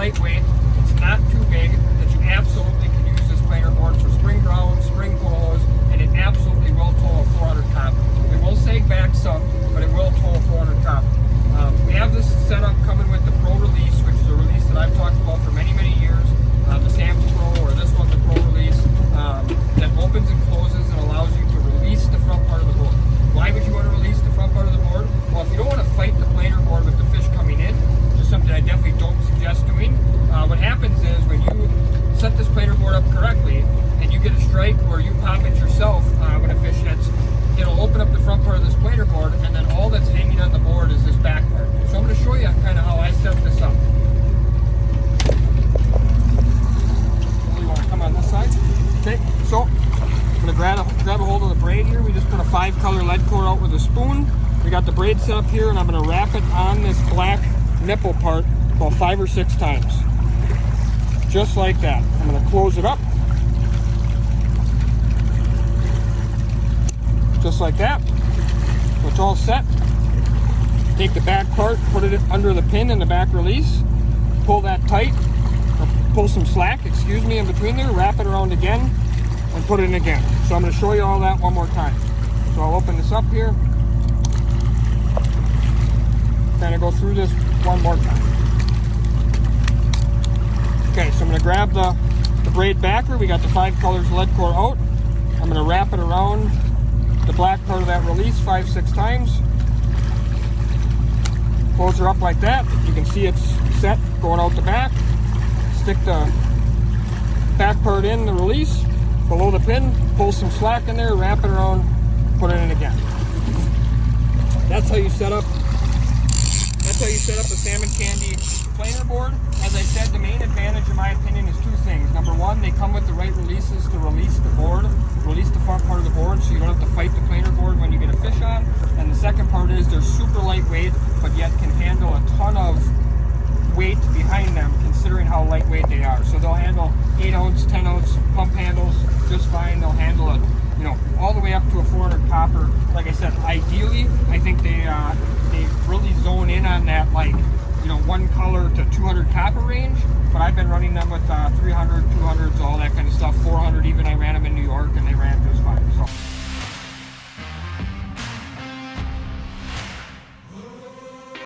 lightweight, it's not too big, that you absolutely can use this planer board for spring ground, spring polos, and it absolutely will tow a 400 top. It will sag back some, but it will tow a 400 top. We have this setup coming with the Pro Release, which is a release that I've talked about for many, many years. The Sam's Pro, or this one, the Pro Release, that opens and closes and allows you to release the front part of the board. Why would you want to release the front part of the board? Well, if you don't want to fight the planer board with the fish coming in, which is something I definitely don't suggest doing, what happens is when you set this planer board up correctly and you get a strike or you pop it yourself when a fish hits, it'll open up the front part of this planer board, and then all that's hanging on the board is this back part. So I'm going to show you kind of how I set this up. You want to come on this side? Okay, so I'm going to grab a hold of the braid here. We just put a 5-color lead core out with a spoon. We got the braid set up here, and I'm going to wrap it on this black nipple part about 5 or 6 times. Just like that. I'm going to close it up. Just like that. So it's all set. Take the back part, put it under the pin in the back release, pull that tight, or pull some slack, excuse me, in between there, wrap it around again, and put it in again. So I'm going to show you all that one more time. So I'll open this up here, kind of go through this one more time. Okay, so I'm going to grab the braid backer. We got the 5 colors lead core out. I'm going to wrap it around the black part of that release 5-6 times. Close her up like that. You can see it's set going out the back. Stick the back part in the release below the pin, pull some slack in there, wrap it around, put it in again. That's how you set up a Salmon Candy planer board. As I said, the main advantage in my opinion is 2 things. Number 1, they come with the right releases to release the board, release the front part of the board, so you don't have to fight the planer board when you get a fish on. And the second part is they're super lightweight, but yet can handle a ton of weight behind them considering how lightweight they are. So they'll handle 8-ounce, 10-ounce pump handles just fine. They'll handle it, you know, all the way up to a 400 copper. Like I said, ideally, I think they really zone in on that, like, you know, 1 color to 200 copper range, but I've been running them with 300, 200s, all that kind of stuff, 400 even. I ran them in New York and they ran just fine. So